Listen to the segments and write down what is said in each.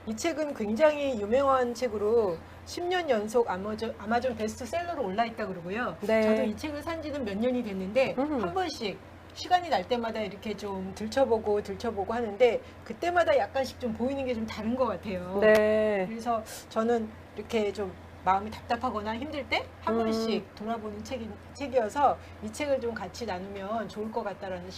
이 책은 굉장히 유명한 책으로 10년 연속 아마존 베스트셀러로 올라있다 그러고요. 네. 저도 이 책을 산 지는 몇 년이 됐는데 한 번씩 시간이 날 때마다 이렇게 좀 들춰보고 하는데 그때마다 약간씩 좀 보이는 게 좀 다른 것 같아요. 네. 그래서 저는 이렇게 좀 마음이 답답하거나 힘들 때 한 번씩 돌아보는 책이어서 이 책을 좀 같이 나누면 좋을 것 같다라는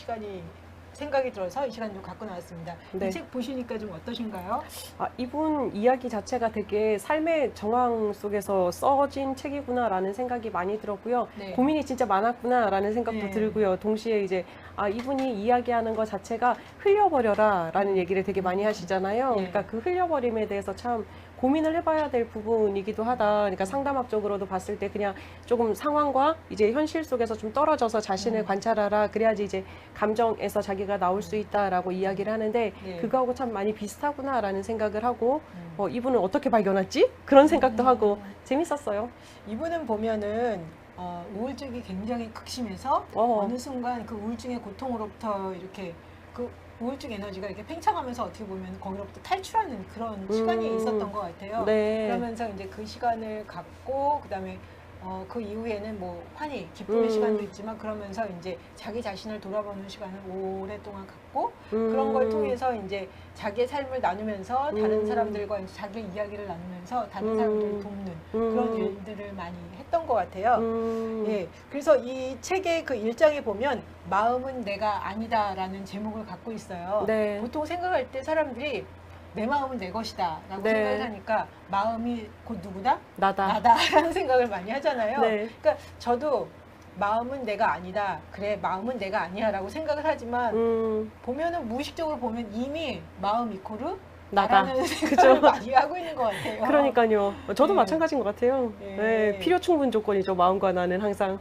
생각이 들어서 이 시간 좀 갖고 나왔습니다. 네. 이 책 보시니까 좀 어떠신가요? 아, 이분 이야기 자체가 되게 삶의 정황 속에서 써진 책이구나라는 생각이 많이 들었고요. 네. 고민이 진짜 많았구나라는 생각도 네. 들고요. 동시에 이제 이분이 이야기하는 것 자체가 흘려버려라라는 얘기를 되게 많이 하시잖아요. 네. 그러니까 그 흘려버림에 대해서 참 고민을 해봐야 될 부분이기도 하다. 그러니까 상담학적으로도 봤을 때 그냥 조금 상황과 이제 현실 속에서 좀 떨어져서 자신을 관찰하라. 그래야지 이제 감정에서 자기가 나올 수 있다라고 이야기를 하는데 네. 그거하고 참 많이 비슷하구나라는 생각을 하고 이분은 어떻게 발견했지? 그런 생각도 하고 재밌었어요. 이분은 보면은 우울증이 굉장히 극심해서 어느 순간 그 우울증의 고통으로부터 이렇게 그 우울증 에너지가 이렇게 팽창하면서 어떻게 보면 거기로부터 탈출하는 그런 시간이 있었던 것 같아요. 네. 그러면서 이제 그 시간을 갖고 그다음에 그 이후에는 뭐 환희, 기쁨의 시간도 있지만 그러면서 이제 자기 자신을 돌아보는 시간을 오랫동안 갖고 그런 걸 통해서 이제 자기의 삶을 나누면서 다른 사람들과 이제 자기 이야기를 나누면서 다른 사람들을 돕는 그런 일들을 많이 했던 것 같아요. 예, 그래서 이 책의 그 1장에 보면 마음은 내가 아니다라는 제목을 갖고 있어요. 네. 보통 생각할 때 사람들이 내 마음은 내 것이다 라고 네. 생각을 하니까 마음이 곧 누구다? 나다. 나다라는 생각을 많이 하잖아요. 네. 그러니까 저도 마음은 내가 아니다. 그래, 마음은 내가 아니야 라고 생각을 하지만 보면은 무의식적으로 보면 이미 마음 이코르 나다. 나라는 생각을 많이 하고 있는 것 같아요. 그러니까요. 저도 네. 마찬가지인 것 같아요. 네. 네, 필요 충분 조건이죠. 마음과 나는 항상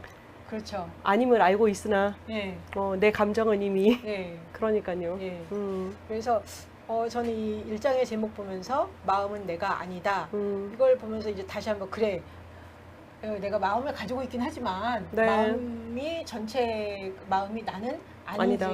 그렇죠. 아님을 알고 있으나 예. 내 감정은 이미 예. 그러니까요. 예. 그래서 저는 이 1장의 제목 보면서 마음은 내가 아니다. 이걸 보면서 이제 다시 한번 그래. 내가 마음을 가지고 있긴 하지만 네. 마음이 나는 아니지. 아니다.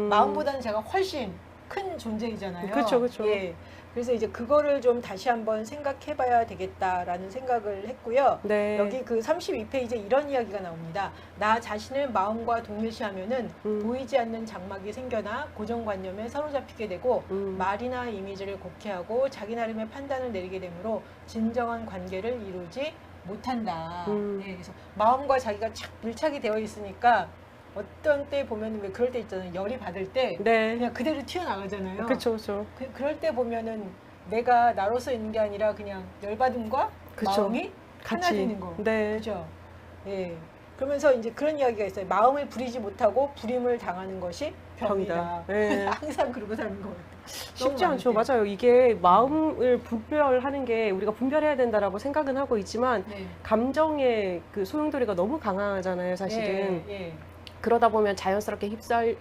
마음보다는 제가 훨씬 큰 존재이잖아요. 그쵸, 그쵸. 예. 그래서 이제 그거를 좀 다시 한번 생각해봐야 되겠다라는 생각을 했고요. 네. 여기 그 32페이지에 이런 이야기가 나옵니다. 나 자신을 마음과 동일시하면은 보이지 않는 장막이 생겨나 고정관념에 사로잡히게 되고 말이나 이미지를 곡해하고 자기 나름의 판단을 내리게 되므로 진정한 관계를 이루지 못한다. 예, 그래서 마음과 자기가 착 밀착이 되어 있으니까 어떤 때 보면은 왜 그럴 때 있잖아요. 열이 받을 때 네. 그냥 그대로 튀어나가잖아요. 그렇죠, 그렇죠. 그럴 때 보면은 내가 나로서 있는 게 아니라 그냥 열받음과 그쵸. 마음이 하나 되는 거. 네. 그죠? 예. 그러면서 이제 그런 이야기가 있어요. 마음을 부리지 못하고 부림을 당하는 것이 병이다. 네. 항상 그러고 사는 것 같아요. 쉽지 않죠. 맞아요. 이게 마음을 분별하는 게 우리가 분별해야 된다라고 생각은 하고 있지만 네. 감정의 그 소용돌이가 너무 강하잖아요, 사실은. 예, 예. 그러다 보면 자연스럽게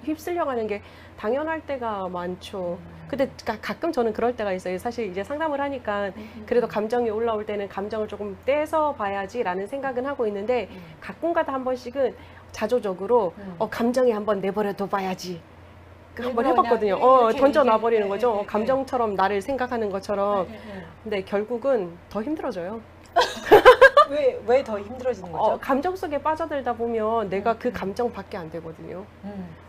휩쓸려가는 게 당연할 때가 많죠. 근데 가끔 저는 그럴 때가 있어요. 사실 이제 상담을 하니까 그래도 감정이 올라올 때는 감정을 조금 떼서 봐야지라는 생각은 하고 있는데 가끔가다 한 번씩은 자조적으로 감정에 한번 내버려둬 봐야지. 한번 해봤거든요. 던져놔버리는 거죠. 감정처럼 나를 생각하는 것처럼. 근데 결국은 더 힘들어져요. 왜 더 힘들어지는 거죠? 감정 속에 빠져들다 보면 내가 그 감정밖에 안 되거든요.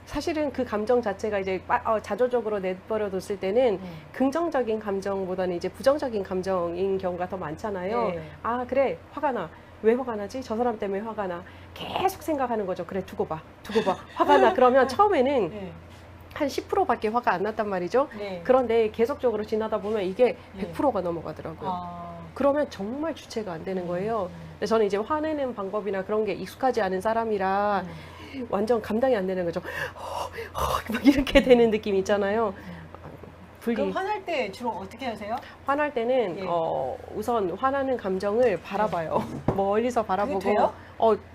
사실은 그 감정 자체가 이제 자조적으로 내버려뒀을 때는 긍정적인 감정보다는 이제 부정적인 감정인 경우가 더 많잖아요. 네. 아, 그래, 화가 나. 왜 화가 나지? 저 사람 때문에 화가 나. 계속 생각하는 거죠. 그래, 두고 봐. 화가 나. 그러면 처음에는 네. 한 10%밖에 화가 안 났단 말이죠. 네. 그런데 계속적으로 지나다 보면 이게 네. 100%가 넘어가더라고요. 그러면 정말 주체가 안 되는 거예요. 근데 저는 이제 화내는 방법이나 그런 게 익숙하지 않은 사람이라 완전 감당이 안 되는 거죠. 막 이렇게 되는 느낌 있잖아요. 그럼 화날 때 주로 어떻게 하세요? 화날 때는 예. 우선 화나는 감정을 바라봐요. 멀리서 바라보고. 그게 돼요?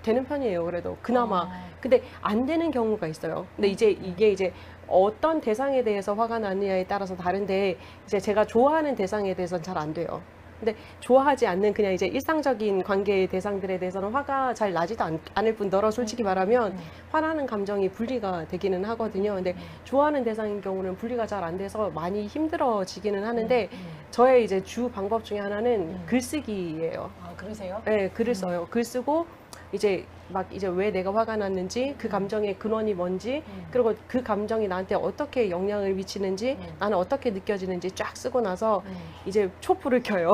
되는 편이에요. 그래도 그나마. 근데 안 되는 경우가 있어요. 근데 이게 이제 어떤 대상에 대해서 화가 나느냐에 따라서 다른데 이제 제가 좋아하는 대상에 대해서는 잘 안 돼요. 근데 좋아하지 않는 그냥 이제 일상적인 관계의 대상들에 대해서는 화가 잘 나지도 않을 뿐더러 솔직히 말하면 화나는 감정이 분리가 되기는 하거든요. 근데 좋아하는 대상인 경우는 분리가 잘 안 돼서 많이 힘들어지기는 하는데 저의 이제 주 방법 중에 하나는 글쓰기예요. 아, 그러세요? 네, 글을 써요. 글 쓰고 이제 막 이제 왜 내가 화가 났는지 그 감정의 근원이 뭔지 그리고 그 감정이 나한테 어떻게 영향을 미치는지 나는 어떻게 느껴지는지 쫙 쓰고 나서 이제 촛불을 켜요.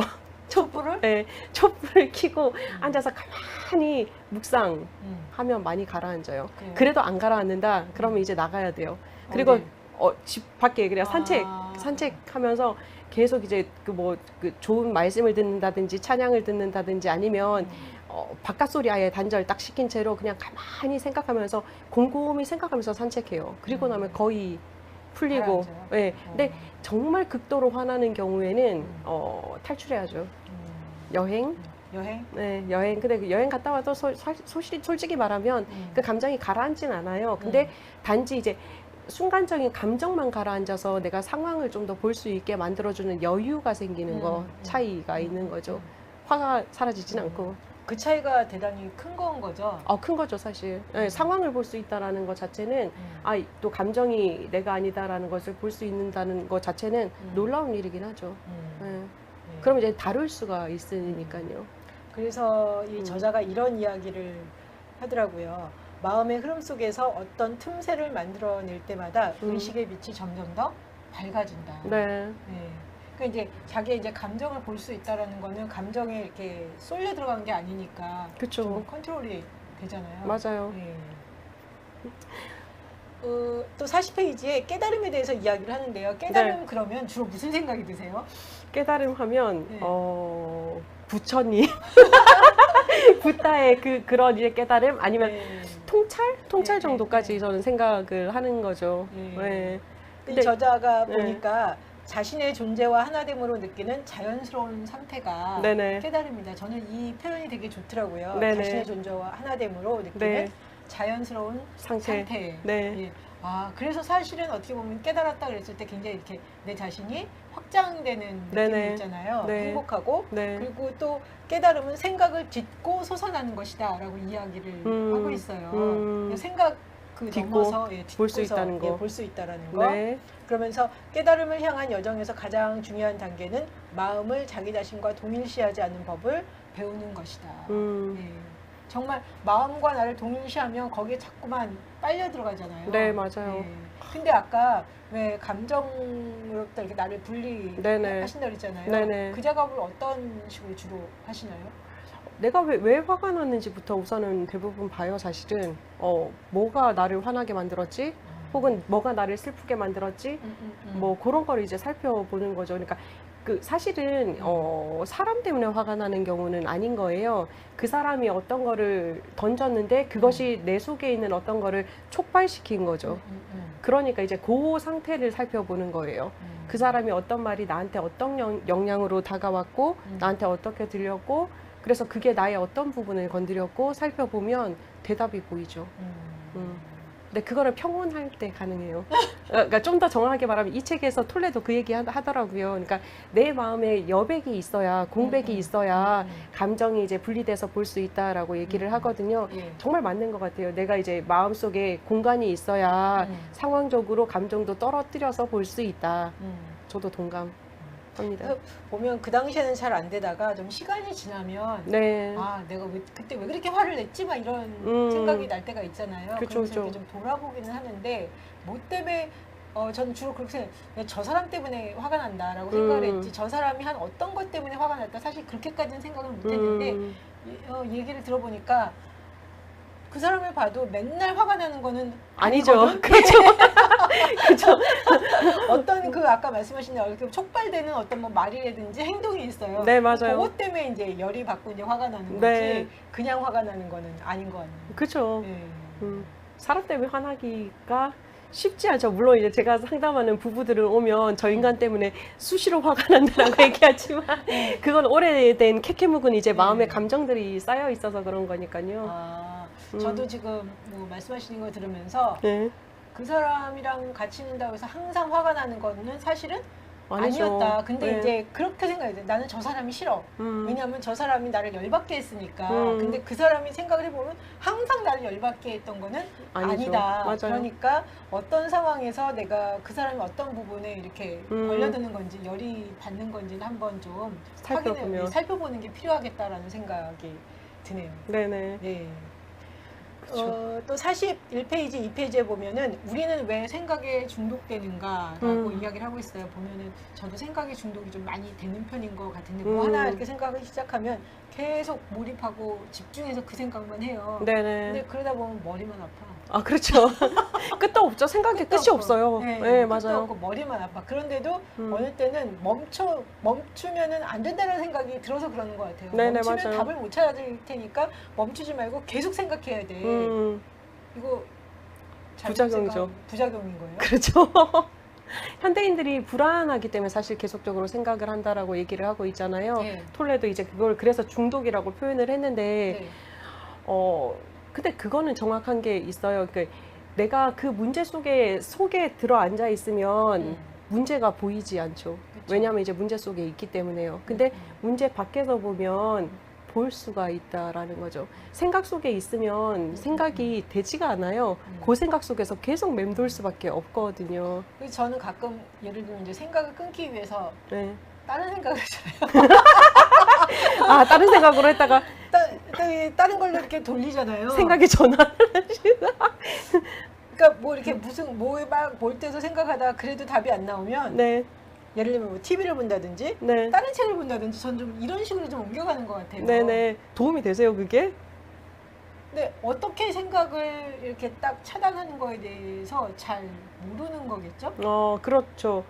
촛불을? 네, 촛불을 켜고 앉아서 가만히 묵상하면 많이 가라앉아요. 그래요? 그래도 안 가라앉는다? 그러면 이제 나가야 돼요. 그리고 네. 집 밖에 그냥 산책하면서 계속 이제 그 좋은 말씀을 듣는다든지 찬양을 듣는다든지 아니면 바깥 소리 아예 단절 딱 시킨 채로 그냥 가만히 생각하면서 곰곰이 생각하면서 산책해요. 그리고 나면 거의 풀리고. 가라앉아요? 네. 근데 정말 극도로 화나는 경우에는 탈출해야죠. 여행. 여행? 네, 여행. 근데 그 여행 갔다 와도 솔직히 말하면 그 감정이 가라앉진 않아요. 근데 단지 이제 순간적인 감정만 가라앉아서 내가 상황을 좀 더 볼 수 있게 만들어주는 여유가 생기는 거 차이가 있는 거죠. 화가 사라지진 않고. 그 차이가 대단히 큰 건 거죠. 큰 거죠, 사실. 네, 상황을 볼 수 있다라는 것 자체는, 또 감정이 내가 아니다라는 것을 볼 수 있는다는 것 자체는 놀라운 일이긴 하죠. 네. 그럼 이제 다룰 수가 있으니까요. 그래서 이 저자가 이런 이야기를 하더라고요. 마음의 흐름 속에서 어떤 틈새를 만들어낼 때마다 의식의 빛이 점점 더 밝아진다. 네. 네. 그러니까 이제 자기의 이제 감정을 볼 수 있다라는 거는 감정에 이렇게 쏠려 들어간 게 아니니까 그쵸. 좀 컨트롤이 되잖아요. 맞아요. 네. 또 40페이지에 깨달음에 대해서 이야기를 하는데요. 깨달음 네. 그러면 주로 무슨 생각이 드세요? 깨달음 하면, 네. 부처님. 부다의 그런 이제 깨달음 아니면 네. 통찰 네, 정도까지 네. 저는 생각을 하는 거죠. 네. 네. 이 저자가 네. 보니까 자신의 존재와 하나됨으로 느끼는 자연스러운 상태가 네네. 깨달음이다. 저는 이 표현이 되게 좋더라고요. 네네. 자신의 존재와 하나됨으로 느끼는 네. 자연스러운 상태. 네. 네. 그래서 사실은 어떻게 보면 깨달았다 그랬을 때 굉장히 이렇게 내 자신이 확장되는 느낌이 네네. 있잖아요. 네. 행복하고 네. 그리고 또 깨달음은 생각을 딛고 솟아나는 것이다라고 이야기를 하고 있어요. 생각 딛고 넘어서 볼 수 있다는 거. 볼 수 있다라는 거. 네. 그러면서 깨달음을 향한 여정에서 가장 중요한 단계는 마음을 자기 자신과 동일시하지 않는 법을 배우는 것이다. 네. 정말 마음과 나를 동일시하면 거기에 자꾸만 빨려 들어가잖아요. 네, 맞아요. 네. 근데 아까 왜 감정으로부터 이렇게 나를 네네. 분리하신다 그랬잖아요. 네네. 그 작업을 어떤 식으로 주로 하시나요? 내가 왜 화가 났는지부터 우선은 대부분 봐요, 사실은. 뭐가 나를 화나게 만들었지? 혹은 뭐가 나를 슬프게 만들었지? 뭐 그런 거를 이제 살펴보는 거죠. 그러니까 사실은 사람 때문에 화가 나는 경우는 아닌 거예요. 그 사람이 어떤 거를 던졌는데 그것이 내 속에 있는 어떤 거를 촉발시킨 거죠. 그러니까 이제 그 상태를 살펴보는 거예요. 그 사람이 어떤 말이 나한테 어떤 영향으로 다가왔고 나한테 어떻게 들렸고 그래서 그게 나의 어떤 부분을 건드렸고 살펴보면 대답이 보이죠. 근데 그거를 평온할 때 가능해요. 그러니까 좀 더 정확하게 말하면 이 책에서 톨레도 그 얘기 하더라고요. 그러니까 내 마음에 여백이 있어야, 공백이 있어야 감정이 이제 분리돼서 볼 수 있다라고 얘기를 하거든요. 정말 맞는 것 같아요. 내가 이제 마음속에 공간이 있어야 상황적으로 감정도 떨어뜨려서 볼 수 있다. 저도 동감합니다. 보면 그 당시에는 잘 안 되다가 좀 시간이 지나면 네. 내가 그때 왜 그렇게 화를 냈지? 막 이런 생각이 날 때가 있잖아요. 그쵸, 그래서 그쵸. 이렇게 좀 돌아보기는 하는데 뭐 때문에 저는 주로 그렇게 생각해요. 저 사람 때문에 화가 난다라고 생각을 했지 저 사람이 한 어떤 것 때문에 화가 났다 사실 그렇게까지는 생각을 못했는데 얘기를 들어보니까 그 사람을 봐도 맨날 화가 나는 거는 아니죠. 아니거든? 그렇죠. 그렇죠. 어떤 아까 말씀하신 이렇게 촉발되는 어떤 뭐 말이라든지 행동이 있어요. 네, 맞아요. 그것 때문에 이제 열이 받고 이제 화가 나는 거지. 네. 그냥 화가 나는 거는 아닌 거 아니에요. 그렇죠. 네. 사람 때문에 화나기가 쉽지 않죠. 물론 이제 제가 상담하는 부부들을 오면 저 인간 때문에 수시로 화가 난다라고 얘기하지만 그건 오래된 캐캐묵은 이제 마음에 감정들이 쌓여 있어서 그런 거니까요. 저도 지금 뭐 말씀하시는 거 들으면서 네. 그 사람이랑 같이 있는다고 해서 항상 화가 나는 거는 사실은 아니죠. 아니었다. 근데 네. 이제 그렇게 생각해야 돼. 나는 저 사람이 싫어. 왜냐하면 저 사람이 나를 열받게 했으니까. 근데 그 사람이 생각을 해보면 항상 나를 열받게 했던 거는 아니죠. 아니다. 맞아요. 그러니까 어떤 상황에서 내가 그 사람이 어떤 부분에 이렇게 걸려드는 건지 열이 받는 건지는 한번 좀 살펴보면. 살펴보는 게 필요하겠다라는 생각이 드네요. 네네. 네. 그쵸. 또 41페이지, 2페이지에 보면은 우리는 왜 생각에 중독되는가라고 이야기를 하고 있어요. 보면은 저도 생각에 중독이 좀 많이 되는 편인 것 같은데 뭐 하나 이렇게 생각을 시작하면 계속 몰입하고 집중해서 그 생각만 해요. 네네. 근데 그러다 보면 머리만 아파. 아, 그렇죠. 끝도 없죠. 생각에 끝도 끝이 없고. 없어요. 네, 네, 끝도 맞아요. 없고 머리만 아파. 그런데도 음. 어느 때는 멈추면은 안 된다는 생각이 들어서 그러는 것 같아요. 네네, 멈추면 맞아요. 답을 못 찾을 테니까 멈추지 말고 계속 생각해야 돼. 이거 부작용이죠. 부작용인 거예요. 그렇죠. 현대인들이 불안하기 때문에 사실 계속적으로 생각을 한다라고 얘기를 하고 있잖아요. 네. 톨레도 이제 그걸 그래서 중독이라고 표현을 했는데, 네. 근데 그거는 정확한 게 있어요. 그러니까 내가 그 문제 속에 들어 앉아 있으면 문제가 보이지 않죠. 그쵸. 왜냐하면 이제 문제 속에 있기 때문에요. 근데 문제 밖에서 보면 볼 수가 있다라는 거죠. 생각 속에 있으면 생각이 되지가 않아요. 그 생각 속에서 계속 맴돌 수밖에 없거든요. 그래서 저는 가끔 예를 들면 이제 생각을 끊기 위해서 네. 다른 생각을 해요. 아, 다른 생각으로 했다가 다른 걸로 이렇게 돌리잖아요. 생각이 전환을 그러니까 뭐 이렇게 무슨 뭘 때서 생각하다가 그래도 답이 안 나오면 네, 예를 들면 뭐 TV를 본다든지 네, 다른 책을 본다든지 전 좀 이런 식으로 좀 옮겨가는 것 같아요. 네. 도움이 되세요, 그게? 근데 어떻게 생각을 이렇게 딱 차단하는 거에 대해서 잘 모르는 거겠죠? 그렇죠.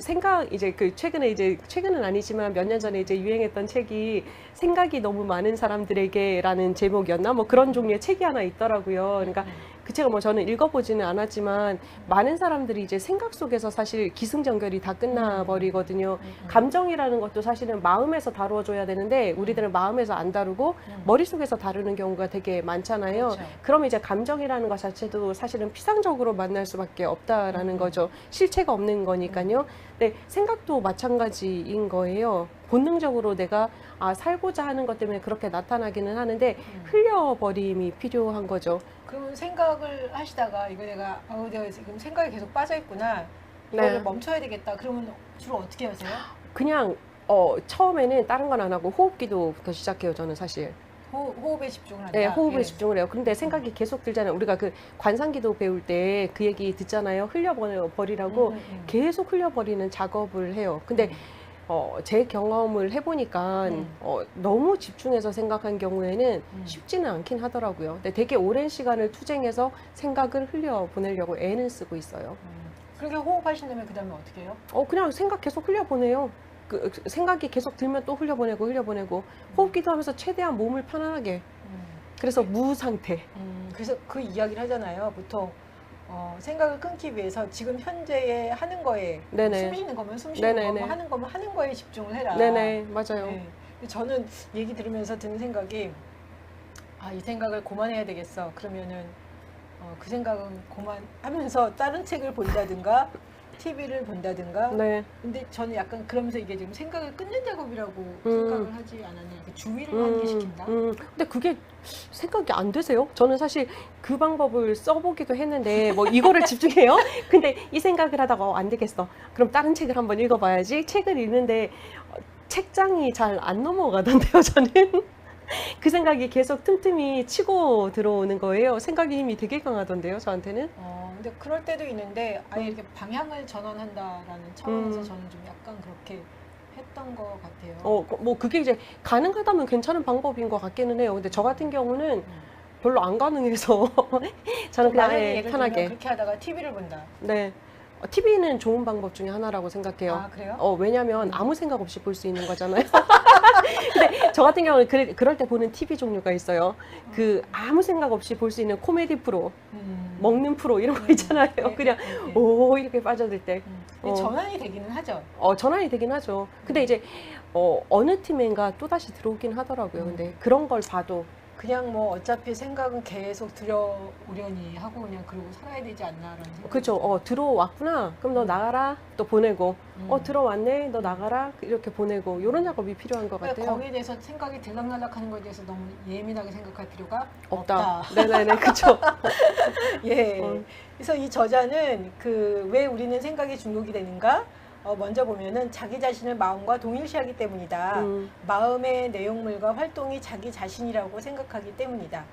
생각, 최근은 아니지만 몇 년 전에 이제 유행했던 책이 생각이 너무 많은 사람들에게라는 제목이었나? 뭐 그런 종류의 책이 하나 있더라고요. 그러니까 그 책을 뭐 저는 읽어보지는 않았지만 많은 사람들이 이제 생각 속에서 사실 기승전결이 다 끝나버리거든요. 감정이라는 것도 사실은 마음에서 다루어줘야 되는데 우리들은 마음에서 안 다루고 머릿속에서 다루는 경우가 되게 많잖아요. 그렇죠. 그럼 이제 감정이라는 것 자체도 사실은 피상적으로 만날 수밖에 없다라는 거죠. 실체가 없는 거니까요. 근데 생각도 마찬가지인 거예요. 본능적으로 내가 살고자 하는 것 때문에 그렇게 나타나기는 하는데 흘려버림이 필요한 거죠. 그러면 생각을 하시다가 이거 내가 지금 생각이 계속 빠져있구나. 이거를 네. 멈춰야 되겠다. 그러면 주로 어떻게 하세요? 그냥 처음에는 다른 건 안 하고 호흡기도부터 시작해요. 저는 사실. 호흡에 집중을 한다. 네, 호흡에 예. 집중을 해요. 근데 생각이 계속 들잖아요. 우리가 그 관상기도 배울 때 그 얘기 듣잖아요. 흘려버리라고 계속 흘려버리는 작업을 해요. 근데 제 경험을 해보니까 너무 집중해서 생각한 경우에는 쉽지는 않긴 하더라고요. 근데 되게 오랜 시간을 투쟁해서 생각을 흘려보내려고 애는 쓰고 있어요. 그렇게 호흡하신 다음에 그 다음에 어떻게 해요? 그냥 생각 계속 흘려보내요. 생각이 계속 들면 또 흘려보내고 호흡기도 하면서 최대한 몸을 편안하게. 그래서 무상태. 그래서 그 이야기를 하잖아요. 보통 생각을 끊기 위해서 지금 현재에 하는 거에 네네. 숨 쉬는 거면 숨 쉬는 네네네. 거, 하는 거면 하는 거에 집중을 해라. 네네, 맞아요. 네. 근데 저는 얘기 들으면서 드는 생각이 이 생각을 그만해야 되겠어. 그러면은 그 생각은 그만하면서 다른 책을 본다든가 TV를 본다든가. 네. 근데 저는 약간 그러면서 이게 지금 생각을 끊는 작업이라고 생각을 하지 않았냐. 이렇게 주의를 환기시킨다. 근데 그게 생각이 안 되세요? 저는 사실 그 방법을 써보기도 했는데 뭐 이거를 집중해요? 근데 이 생각을 하다가 안 되겠어. 그럼 다른 책을 한번 읽어봐야지. 책을 읽는데 책장이 잘 안 넘어가던데요, 저는. 그 생각이 계속 틈틈이 치고 들어오는 거예요. 생각의 힘이 되게 강하던데요, 저한테는. 근데 그럴 때도 있는데 아예 이렇게 방향을 전환한다라는 차원에서 저는 좀 약간 그렇게 했던 것 같아요. 뭐 그게 이제 가능하다면 괜찮은 방법인 것 같기는 해요. 근데 저 같은 경우는 별로 안 가능해서 저는 그냥 만약에 예를 들면 편하게. 그렇게 하다가 TV를 본다. 네. TV는 좋은 방법 중에 하나라고 생각해요. 아, 그래요? 왜냐면 아무 생각 없이 볼 수 있는 거잖아요. 근데 저 같은 경우는 그럴 때 보는 TV 종류가 있어요. 아무 생각 없이 볼 수 있는 코미디 프로, 먹는 프로 이런 거 있잖아요. 그냥 오 이렇게 빠져들 때. 전환이 되기는 하죠. 전환이 되긴 하죠. 근데 이제 어느 팀인가 또 다시 들어오긴 하더라고요. 근데 그런 걸 봐도 그냥 뭐 어차피 생각은 계속 들여오려니 하고 그냥 그러고 살아야 되지 않나라는 생각이 그렇죠. 들어왔구나. 그럼 너 나가라. 또 보내고. 음. 들어왔네. 너 나가라. 이렇게 보내고. 이런 작업이 필요한 것 그러니까 같아요. 거기에 대해서 생각이 들락날락하는 것에 대해서 너무 예민하게 생각할 필요가 없다. 없다. 네네네. 그렇죠. 예. 어. 그래서 이 저자는 그 왜 우리는 생각에 중독이 되는가? 먼저 보면은 자기 자신을 마음과 동일시하기 때문이다. 마음의 내용물과 활동이 자기 자신이라고 생각하기 때문이다.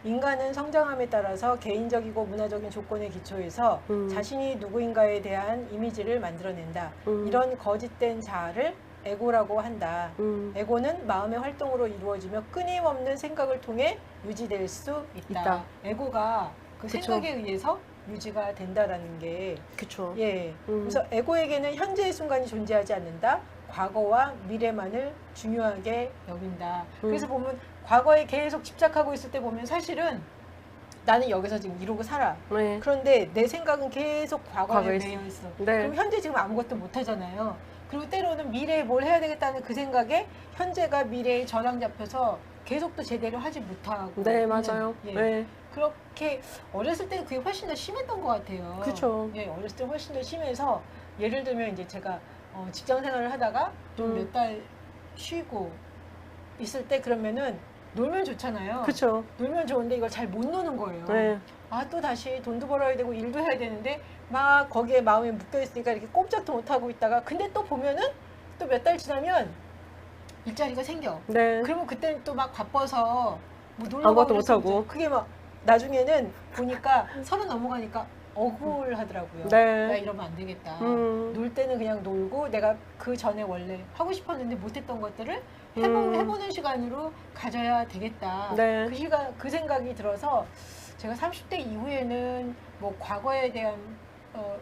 인간은 성장함에 따라서 개인적이고 문화적인 조건에 기초해서 자신이 누구인가에 대한 이미지를 만들어낸다. 이런 거짓된 자아를 에고라고 한다. 에고는 마음의 활동으로 이루어지며 끊임없는 생각을 통해 유지될 수 있다. 에고가 그 그쵸. 생각에 의해서 유지가 된다라는 게 그렇죠. 예. 그래서 에고에게는 현재의 순간이 존재하지 않는다. 과거와 미래만을 중요하게 여긴다. 그래서 보면 과거에 계속 집착하고 있을 때 보면 사실은 나는 여기서 지금 이러고 살아. 네. 그런데 내 생각은 계속 과거에 과거에 매여 있어. 네. 그럼 현재 지금 아무것도 못 하잖아요. 그리고 때로는 미래에 뭘 해야 되겠다는 그 생각에 현재가 미래에 저장 잡혀서 계속 또 제대로 하지 못하고. 네, 있는, 맞아요. 예. 네. 그렇게 어렸을 때는 그게 훨씬 더 심했던 것 같아요. 그쵸. 예, 어렸을 때 훨씬 더 심해서 예를 들면 이제 제가 직장 생활을 하다가 좀 몇 달 쉬고 있을 때 그러면은 놀면 좋잖아요. 그렇죠. 놀면 좋은데 이걸 잘 못 노는 거예요. 네. 또 다시 돈도 벌어야 되고 일도 해야 되는데 막 거기에 마음이 묶여 있으니까 이렇게 꼼짝도 못 하고 있다가 근데 또 보면은 또 몇 달 지나면 일자리가 생겨. 네. 그러면 그때는 또 막 바빠서 뭐 놀러 아무것도 가고 못 하고. 그랬었는데 그게 막 나중에는 보니까 30 넘어가니까 억울하더라고요. 네. 나 이러면 안 되겠다. 놀 때는 그냥 놀고 내가 그 전에 원래 하고 싶었는데 못했던 것들을 해보는 시간으로 가져야 되겠다. 네. 그 생각이 들어서 제가 30대 이후에는 뭐 과거에 대한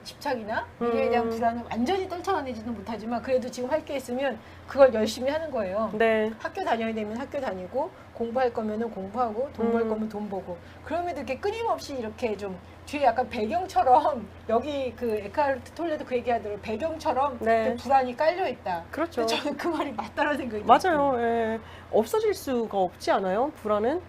집착이나 미래에 대한 불안을 완전히 떨쳐내지는 못하지만 그래도 지금 할 게 있으면 그걸 열심히 하는 거예요. 네. 학교 다녀야 되면 학교 다니고 공부할 거면은 공부하고 돈 벌 거면 돈 벌고 그럼에도 이렇게 끊임없이 이렇게 좀 뒤에 약간 배경처럼 여기 그 에카르트 톨레도 그 얘기하더라고요. 배경처럼 네. 이렇게 불안이 깔려 있다. 그렇죠. 근데 저는 그 말이 맞다라는 생각이 맞아요. 예. 없어질 수가 없지 않아요? 불안은?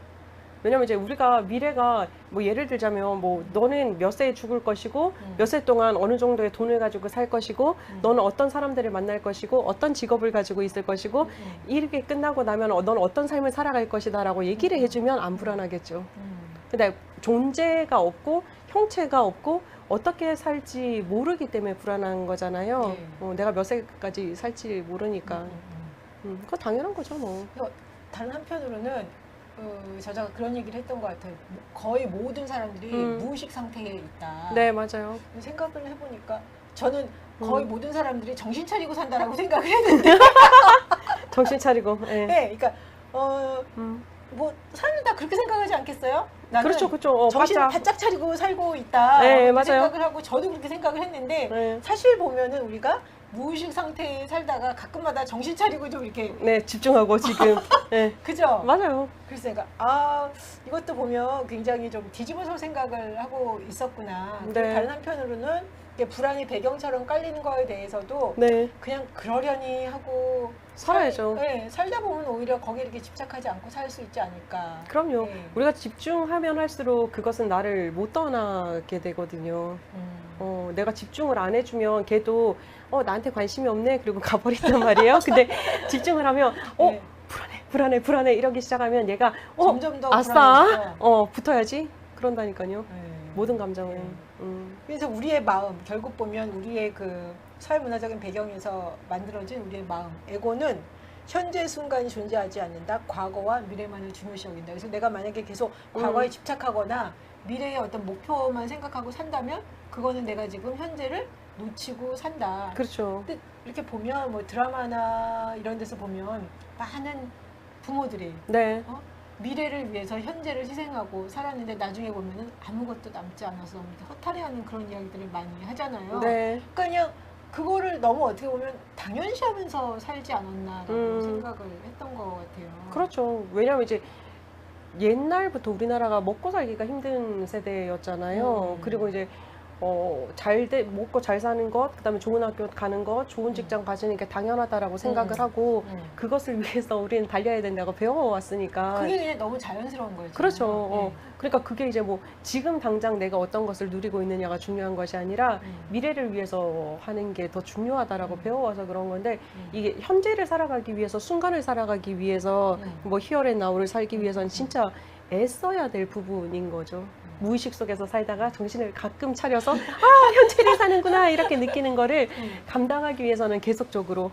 왜냐면 이제 우리가 미래가 뭐 예를 들자면 뭐 너는 몇 세에 죽을 것이고 몇 세 동안 어느 정도의 돈을 가지고 살 것이고 너는 어떤 사람들을 만날 것이고 어떤 직업을 가지고 있을 것이고 이렇게 끝나고 나면 넌 어떤 삶을 살아갈 것이다라고 얘기를 해주면 안 불안하겠죠. 근데 존재가 없고 형체가 없고 어떻게 살지 모르기 때문에 불안한 거잖아요. 내가 몇 세까지 살지 모르니까. 그거 당연한 거죠, 뭐. 다른 한편으로는 저자가 그런 얘기를 했던 것 같아요. 거의 모든 사람들이 무의식 상태에 있다. 네, 맞아요. 생각을 해보니까 저는 거의 모든 사람들이 정신 차리고 산다라고 생각을 했는데. 정신 차리고. 네. 네, 그러니까 뭐 사람들 다 그렇게 생각하지 않겠어요? 나는 그렇죠, 그렇죠. 정신 바짝 차리고 살고 있다. 네, 맞아요. 생각을 하고 저도 그렇게 생각을 했는데 네. 사실 보면은 우리가 무의식 상태에 살다가 가끔마다 정신 차리고 좀 이렇게 네, 집중하고 지금. 네. 그죠? 맞아요. 그래서 내가 이것도 보면 굉장히 좀 뒤집어서 생각을 하고 있었구나. 네. 다른 한편으로는 이게 불안이 배경처럼 깔리는 거에 대해서도 네. 그냥 그러려니 하고 살아야죠. 네, 살다 보면 오히려 거기에 이렇게 집착하지 않고 살 수 있지 않을까. 그럼요. 네. 우리가 집중하면 할수록 그것은 나를 못 떠나게 되거든요. 내가 집중을 안 해주면 걔도 나한테 관심이 없네 그리고 가버린단 말이에요. 근데 집중을 하면 네. 불안해 이러기 시작하면 얘가 점점 더 아싸 붙어야지 그런다니까요. 네. 모든 감정은. 네. 그래서 우리의 마음 결국 보면 우리의 그 사회문화적인 배경에서 만들어진 우리의 마음 에고는 현재 순간이 존재하지 않는다. 과거와 미래만을 중요시 여긴다. 그래서 내가 만약에 계속 과거에 집착하거나 미래의 어떤 목표만 생각하고 산다면 그거는 내가 지금 현재를 놓치고 산다. 그렇죠. 근데 이렇게 보면 뭐 드라마나 이런 데서 보면 많은 부모들이 네. 미래를 위해서 현재를 희생하고 살았는데 나중에 보면은 아무것도 남지 않아서 허탈해하는 그런 이야기들을 많이 하잖아요. 네. 그러니까 그냥 그거를 너무 어떻게 보면 당연시하면서 살지 않았나라고 생각을 했던 것 같아요. 그렇죠. 왜냐하면 이제 옛날부터 우리나라가 먹고 살기가 힘든 세대였잖아요. 그리고 이제 먹고 잘 사는 것, 그다음에 좋은 학교 가는 것, 좋은 직장 가지는 게 당연하다라고 생각을 하고 그것을 위해서 우리는 달려야 된다고 배워왔으니까. 그게 그냥 너무 자연스러운 거죠. 그렇죠. 그러니까 그게 이제 뭐 지금 당장 내가 어떤 것을 누리고 있느냐가 중요한 것이 아니라 미래를 위해서 하는 게 더 중요하다라고 배워와서 그런 건데 이게 현재를 살아가기 위해서 순간을 살아가기 위해서 뭐 here and now를 살기 위해서는 진짜 애써야 될 부분인 거죠. 무의식 속에서 살다가 정신을 가끔 차려서 현재를 사는구나 이렇게 느끼는 거를 감당하기 위해서는 계속적으로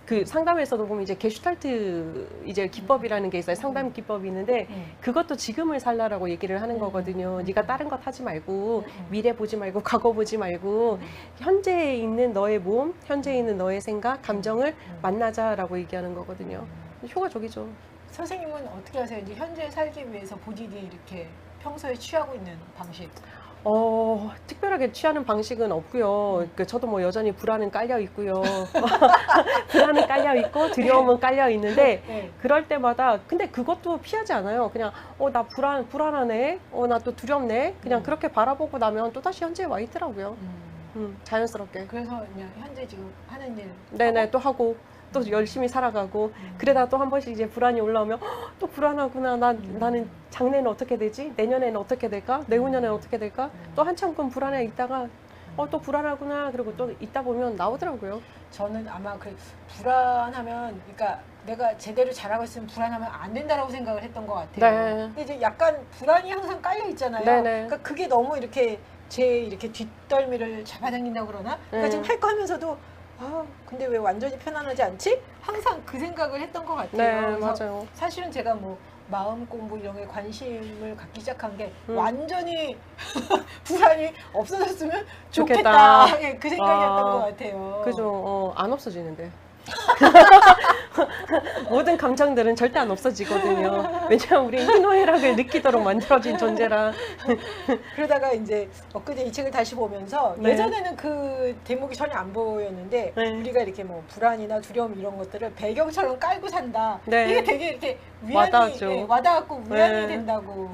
그 상담에서도 보면 이제 게슈탈트 이제 기법이라는 게 있어요. 상담 기법이 있는데 그것도 지금을 살라라고 얘기를 하는 거거든요. 네가 다른 것 하지 말고 미래 보지 말고 과거 보지 말고 현재에 있는 너의 몸, 현재에 있는 너의 생각, 감정을 만나자라고 얘기하는 거거든요. 효과적이죠. 선생님은 어떻게 하세요? 이제 현재 살기 위해서 본인이 이렇게 평소에 취하고 있는 방식. 특별하게 취하는 방식은 없고요. 저도 뭐 여전히 불안은 깔려 있고요. 불안은 깔려 있고 두려움은 깔려 있는데 그럴 때마다 근데 그것도 피하지 않아요. 그냥 나 불안하네. 나 또 두렵네. 그냥 그렇게 바라보고 나면 또 다시 현재에 와 있더라고요. 자연스럽게. 그래서 그냥 현재 지금 하는 일. 네네 또 하고. 또 열심히 살아가고 그러다 또 한 번씩 이제 불안이 올라오면 또 불안하구나 나는 작년에는 어떻게 되지 내년에는 어떻게 될까 내후년에는 어떻게 될까 또 한참끔 불안해 있다가 또 불안하구나 그리고 또 있다 보면 나오더라고요. 저는 아마 그 불안하면 그러니까 내가 제대로 잘하고 있으면 불안하면 안 된다라고 생각을 했던 것 같아요. 네. 근데 이제 약간 불안이 항상 깔려 있잖아요. 네네. 그러니까 그게 너무 이렇게 제 이렇게 뒷덜미를 잡아당긴다고 그러나? 그러니까 지금 할 거 하면서도 근데 왜 완전히 편안하지 않지? 항상 그 생각을 했던 것 같아요. 네, 맞아요. 사실은 제가 뭐 마음 공부 이런 게 관심을 갖기 시작한 게 완전히 불안이 없어졌으면 좋겠다. 예, 그 생각이었던 것 같아요. 그죠. 안 없어지는데. 모든 감정들은 절대 안 없어지거든요. 왜냐하면 우리는 희노애락을 느끼도록 만들어진 존재라. 그러다가 이제 엊그제 이 책을 다시 보면서 예전에는 그 대목이 전혀 안 보였는데 우리가 이렇게 뭐 불안이나 두려움 이런 것들을 배경처럼 깔고 산다. 이게 되게 이렇게 위안이 와닿았고 위안이 된다고.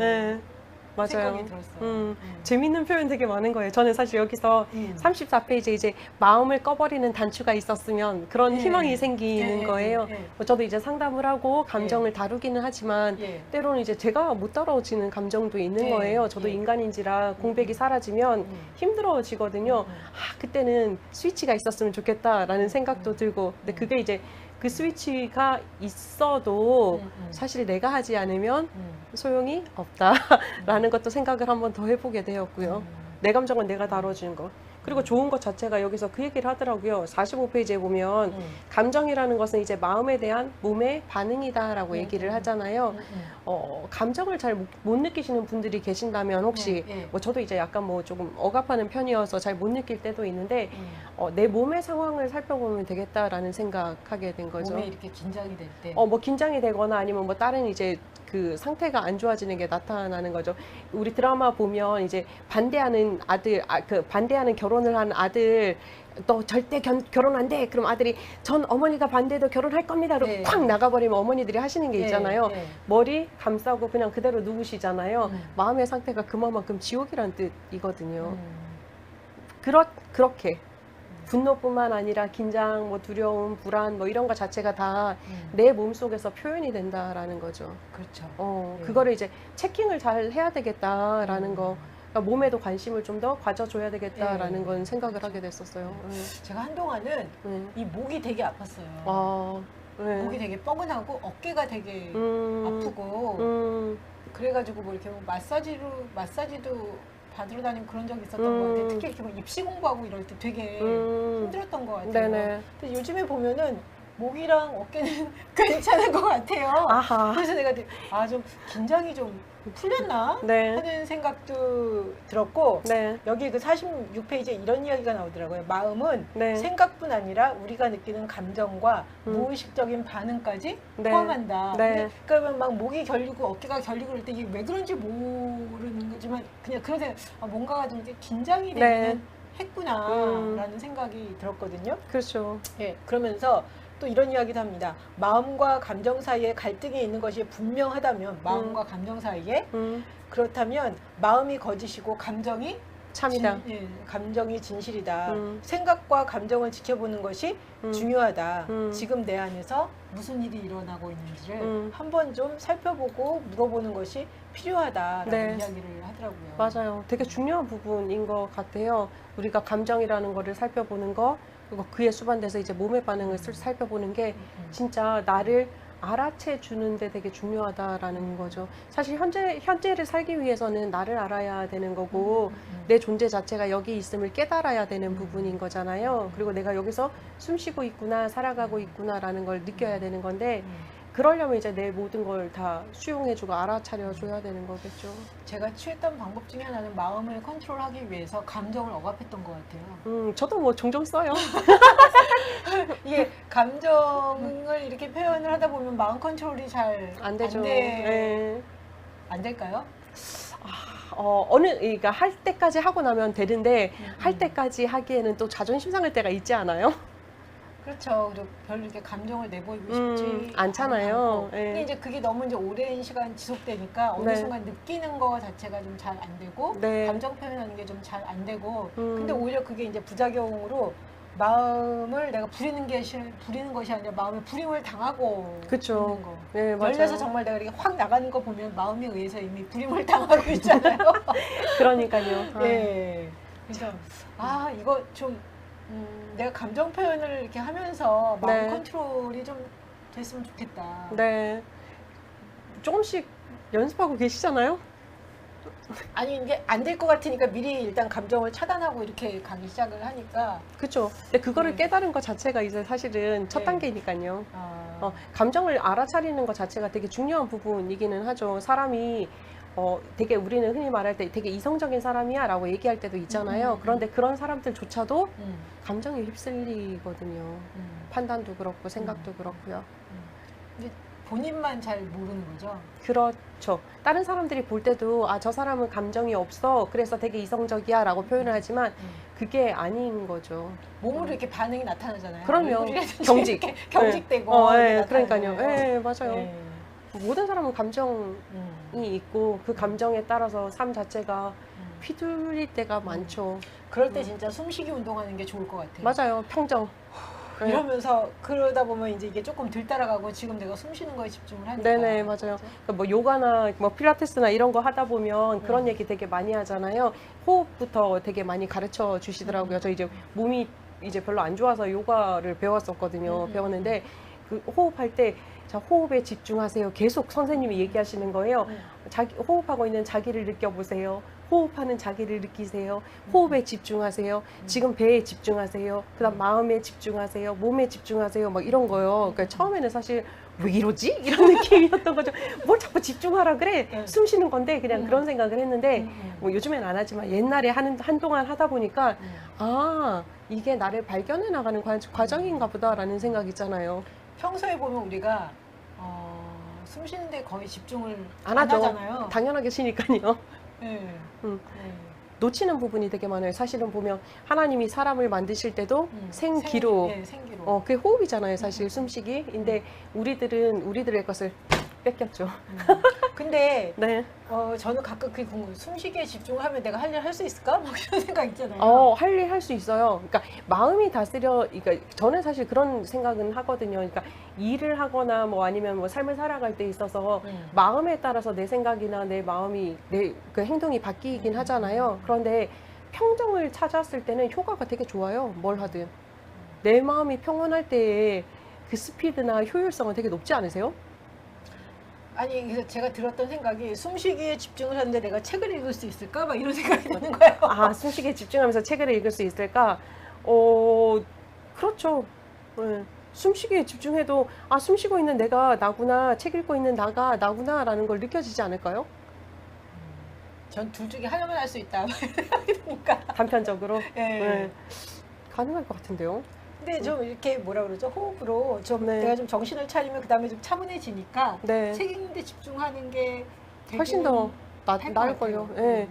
맞아요. 생각이 들었어요. 재밌는 표현 되게 많은 거예요. 저는 사실 여기서 34페이지에 이제 마음을 꺼버리는 단추가 있었으면 그런 희망이 생기는 거예요. 저도 이제 상담을 하고 감정을 다루기는 하지만 때로는 이제 제가 못 다뤄지는 감정도 있는 거예요. 저도 인간인지라 공백이 사라지면 힘들어지거든요. 그때는 스위치가 있었으면 좋겠다라는 생각도 들고 근데 그게 이제 그 스위치가 있어도 사실 내가 하지 않으면 소용이 없다라는 것도 생각을 한번 더 해보게 되었고요. 내 감정은 내가 다뤄주는 것. 그리고 좋은 것 자체가 여기서 그 얘기를 하더라고요. 45페이지에 보면 감정이라는 것은 이제 마음에 대한 몸의 반응이다라고 얘기를 하잖아요. 감정을 잘 못 느끼시는 분들이 계신다면 혹시 뭐 저도 이제 약간 뭐 조금 억압하는 편이어서 잘 못 느낄 때도 있는데 내 몸의 상황을 살펴보면 되겠다라는 생각하게 된 거죠. 몸이 이렇게 긴장이 될 때. 뭐 긴장이 되거나 아니면 뭐 다른 이제 그 상태가 안 좋아지는 게 나타나는 거죠. 우리 드라마 보면 이제 반대하는 아들, 반대하는 결혼을 한 아들, 너 절대 결혼 안 돼. 그럼 아들이 전 어머니가 반대해도 결혼할 겁니다. 그리고 콱 나가버리면 어머니들이 하시는 게 있잖아요. 머리 감싸고 그냥 그대로 누우시잖아요. 마음의 상태가 그만큼 지옥이란 뜻이거든요. 그렇게. 분노뿐만 아니라 긴장, 뭐 두려움, 불안, 뭐 이런 것 자체가 다 내 몸속에서 표현이 된다라는 거죠. 그렇죠. 그거를 이제 체킹을 잘 해야 되겠다라는 거. 그러니까 몸에도 관심을 좀 더 가져줘야 되겠다라는 건 생각을 하게 됐었어요. 제가 한동안은 이 목이 되게 아팠어요. 목이 되게 뻐근하고 어깨가 되게 아프고 그래가지고 뭐 이렇게 뭐 마사지도 받으러 다니고 그런 적이 있었던 것 같아요. 특히 이렇게 뭐 입시 공부하고 이럴 때 되게 힘들었던 것 같아요. 근데 요즘에 보면은 목이랑 어깨는 괜찮은 것 같아요. 그래서 내가 좀 긴장이 좀 풀렸나 하는 생각도 들었고 여기 그 46페이지에 이런 이야기가 나오더라고요. 마음은 생각뿐 아니라 우리가 느끼는 감정과 무의식적인 반응까지 포함한다. 그러면 막 목이 결리고 어깨가 결리고 그럴 때 이게 왜 그런지 모르는 거지만 그냥 그런 생각, 뭔가가 좀 이렇게 긴장이 되기는 했구나라는 생각이 들었거든요. 그렇죠. 그러면서 또 이런 이야기도 합니다. 마음과 감정 사이에 갈등이 있는 것이 분명하다면 마음과 감정 사이에 그렇다면 마음이 거짓이고 감정이 참이다. 감정이 진실이다. 음. 생각과 감정을 지켜보는 것이 중요하다. 음. 지금 내 안에서 무슨 일이 일어나고 있는지를 한번 좀 살펴보고 물어보는 것이 필요하다라는 네. 이야기를 하더라고요. 맞아요. 되게 중요한 부분인 것 같아요. 우리가 감정이라는 거를 살펴보는 거, 그리고 그에 수반돼서 이제 몸의 반응을 살펴보는 게 진짜 나를 알아채 주는데 되게 중요하다라는 거죠. 사실 현재를 살기 위해서는 나를 알아야 되는 거고, 내 존재 자체가 여기 있음을 깨달아야 되는 부분인 거잖아요. 그리고 내가 여기서 숨 쉬고 있구나, 살아가고 있구나라는 걸 느껴야 되는 건데, 그러려면 이제 내 모든 걸 다 수용해주고 알아차려줘야 되는 거겠죠. 제가 취했던 방법 중에 하나는 마음을 컨트롤하기 위해서 감정을 억압했던 것 같아요. 저도 뭐 종종 써요. 이게 감정을 이렇게 표현을 하다 보면 마음 컨트롤이 잘 안 되죠. 안 될까요? 그러니까 할 때까지 하고 나면 되는데, 할 때까지 하기에는 또 자존심 상할 때가 있지 않아요? 그렇죠. 그리고 별로 이렇게 감정을 내보이고 싶지 않잖아요. 근데 이제 그게 너무 이제 오랜 시간 지속되니까 어느 네. 순간 느끼는 거 자체가 좀 잘 안 되고 네. 감정 표현하는 게 좀 잘 안 되고 근데 오히려 그게 이제 부작용으로 마음을 내가 부리는 것이 아니라 마음에 불임을 당하고 그쵸. 있는 거. 네, 맞아요. 열려서 정말 내가 이렇게 확 나가는 거 보면 마음에 의해서 이미 불임을 당하고 있잖아요. 그러니까요. 예. 그래서 이거 좀 내가 감정 표현을 이렇게 하면서 마음 네. 컨트롤이 좀 됐으면 좋겠다. 네. 조금씩 연습하고 계시잖아요? 아니 이게 안 될 것 같으니까 미리 일단 감정을 차단하고 이렇게 가기 시작을 하니까. 그쵸. 근데 그거를 깨달은 것 자체가 이제 사실은 첫 네. 단계니까요. 감정을 알아차리는 것 자체가 되게 중요한 부분이기는 하죠. 사람이 되게 우리는 흔히 말할 때 되게 이성적인 사람이야 라고 얘기할 때도 있잖아요. 그런데 그런 사람들조차도 감정에 휩쓸리거든요. 판단도 그렇고 생각도 그렇고요. 근데 본인만 잘 모르는 거죠. 그렇죠. 다른 사람들이 볼 때도 저 사람은 감정이 없어, 그래서 되게 이성적이야 라고 표현을 하지만 그게 아닌 거죠. 몸으로 이렇게 반응이 나타나잖아요. 그럼요. 얼굴이라든지 경직. 이렇게 경직되고. 네, 그러니까요. 네, 맞아요. 네. 모든 사람은 감정이 있고 그 감정에 따라서 삶 자체가 휘둘릴 때가 많죠. 그럴 때 진짜 숨쉬기 운동하는 게 좋을 것 같아요. 맞아요. 평정. 네. 이러면서 그러다 보면 이제 이게 조금 들 따라가고 지금 내가 숨 쉬는 거에 집중을 하니까. 네네, 맞아요. 그러니까 뭐 요가나 뭐 필라테스나 이런 거 하다 보면 그런 얘기 되게 많이 하잖아요. 호흡부터 되게 많이 가르쳐 주시더라고요. 저 이제 몸이 이제 별로 안 좋아서 요가를 배웠었거든요. 배웠는데 그 호흡할 때 자, 호흡에 집중하세요. 계속 선생님이 얘기하시는 거예요. 호흡하고 있는 자기를 느껴보세요. 호흡하는 자기를 느끼세요. 호흡에 집중하세요. 지금 배에 집중하세요. 그다음 마음에 집중하세요. 몸에 집중하세요. 막 이런 거요. 그러니까 처음에는 사실 왜 이러지? 이런 느낌이었던 거죠. 뭘 자꾸 집중하라 그래? 숨 쉬는 건데 그냥 그런 생각을 했는데 뭐 요즘엔 안 하지만 옛날에 한동안 하다 보니까 이게 나를 발견해 나가는 과정인가 보다라는 생각이 있잖아요. 평소에 보면 우리가 숨 쉬는데 거의 집중을 안 안 하죠. 하잖아요. 당연하게 쉬니까요. 네. 놓치는 부분이 되게 많아요. 사실은 보면 하나님이 사람을 만드실 때도 생기로, 생기로. 그게 호흡이잖아요. 사실 숨쉬기인데 우리들의 것을 뺏겼죠. 근데 네. 저는 가끔 그 숨쉬기에 집중을 하면 내가 할 일 할 수 있을까? 막 이런 생각 있잖아요. 할 일 할 수 있어요. 그러니까 마음이 그러니까 저는 사실 그런 생각은 하거든요. 그러니까 일을 하거나 뭐 아니면 뭐 삶을 살아갈 때 있어서 마음에 따라서 내 생각이나 내 마음이 내 그 행동이 바뀌긴 하잖아요. 그런데 평정을 찾았을 때는 효과가 되게 좋아요. 뭘 하든. 내 마음이 평온할 때의 그 스피드나 효율성은 되게 높지 않으세요? 아니 그래서 제가 들었던 생각이 숨쉬기에 집중을 하는데 내가 책을 읽을 수 있을까? 막 이런 생각이 드는 거예요. 숨쉬기에 집중하면서 책을 읽을 수 있을까? 그렇죠. 네. 숨쉬기에 집중해도 숨 쉬고 있는 내가 나구나, 책 읽고 있는 나가 나구나 라는 걸 느껴지지 않을까요? 전 둘 중에 하나만 할 수 있다. 그러니까 단편적으로. 네. 가능할 것 같은데요. 근데 좀 이렇게 뭐라 그러죠? 호흡으로 좀 네. 내가 좀 정신을 차리면 그 다음에 좀 차분해지니까 네. 책 읽는데 집중하는 게 되게 훨씬 더 할것 나을걸요. 같아요. 네.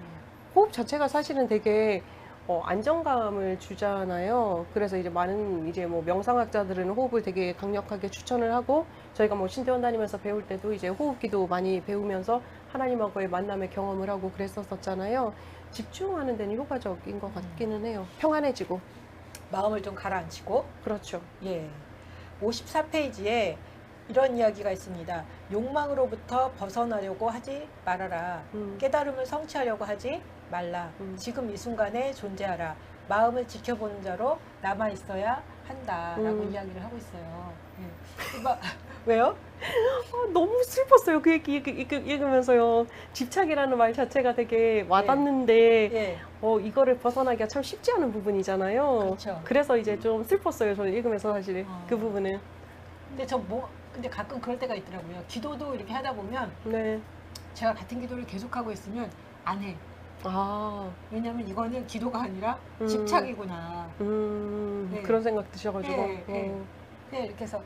호흡 자체가 사실은 되게 안정감을 주잖아요. 그래서 이제 많은 이제 뭐 명상학자들은 호흡을 되게 강력하게 추천을 하고 저희가 뭐 신대원 다니면서 배울 때도 이제 호흡기도 많이 배우면서 하나님하고의 만남의 경험을 하고 그랬었잖아요. 집중하는 데는 효과적인 것 같기는 해요. 평안해지고. 마음을 좀 가라앉히고. 그렇죠. 예. 54페이지에 이런 이야기가 있습니다. 욕망으로부터 벗어나려고 하지 말아라. 깨달음을 성취하려고 하지 말라. 지금 이 순간에 존재하라. 마음을 지켜보는 자로 남아 있어야 한다라고 이야기를 하고 있어요. 예. 왜요? 너무 슬펐어요. 그 얘기 읽으면서요. 집착이라는 말 자체가 되게 와닿는데 예. 이거를 벗어나기가 참 쉽지 않은 부분이잖아요. 그렇죠. 그래서 이제 좀 슬펐어요. 저는 읽으면서 사실 그 부분은. 근데 가끔 그럴 때가 있더라고요. 기도도 이렇게 하다 보면 네. 제가 같은 기도를 계속하고 있으면 안 해. 왜냐면 이거는 기도가 아니라 집착이구나. 네. 그런 생각 드셔가지고. 네. 이렇게 해서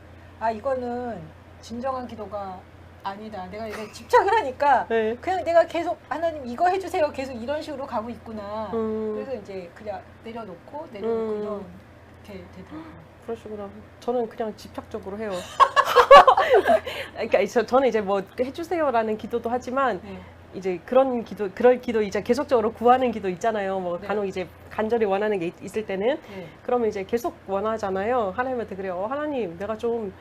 이거는 진정한 기도가 아니다. 내가 이제 집착을 하니까 네. 그냥 내가 계속 하나님 이거 해주세요. 계속 이런 식으로 가고 있구나. 그래서 이제 그냥 내려놓고 이렇게 되더라고요. 그러시구나. 저는 그냥 집착적으로 해요. 그러니까 저는 이제 뭐 해주세요라는 기도도 하지만 네. 이제 그럴 기도 이제 계속적으로 구하는 기도 있잖아요. 뭐 네. 간혹 이제 간절히 원하는 게 있을 때는 네. 그러면 이제 계속 원하잖아요. 하나님한테 그래요. 하나님, 내가 좀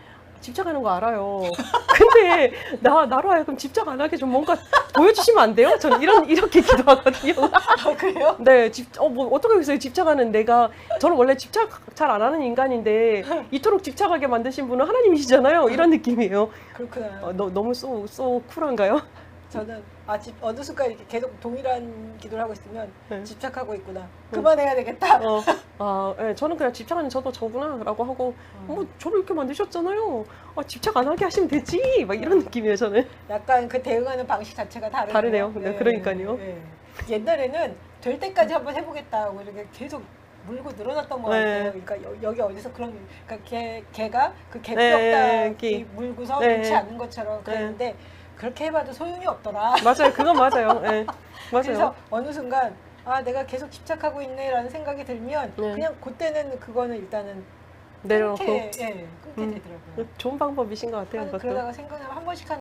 집착하는 거 알아요. 근데 나로 하여금 집착 안 하게 좀 뭔가 보여주시면 안 돼요? 저는 이렇게 기도하거든요. 그래요? 네, 뭐 어떻게 해서 집착하는 저는 원래 집착 잘 안 하는 인간인데 이토록 집착하게 만드신 분은 하나님이시잖아요. 이런 느낌이에요. 그렇구나. 너무 소 쿨한가요? 저는 어느 순간 이렇게 계속 동일한 기도를 하고 있으면 네. 집착하고 있구나. 그만해야 되겠다. 네, 저는 그냥 집착하는 저구나라고 하고 뭐 저를 이렇게 만드셨잖아요. 집착 안 하게 하시면 되지. 막 이런 느낌이에요, 저는. 약간 그 대응하는 방식 자체가 다르네요. 네, 그러니까요. 네. 옛날에는 될 때까지 한번 해보겠다고 이렇게 계속 물고 늘어났던 것 같아요. 그러니까 여기 어디서 그러니까 걔가 그 개뼈다귀 물고서 놓지 않는 것처럼 그랬는데 그렇게 해봐도 소용이 없더라. 맞아요, 그건 맞아요. 네, 맞아요. 그래서 어느 순간 내가 계속 집착하고 있네라는 생각이 들면 그냥 그때는 그거는 일단은 내려놓고 끊게 되더라고요. 좋은 방법이신 것 같아요. 그러다가 생각나면 한 번씩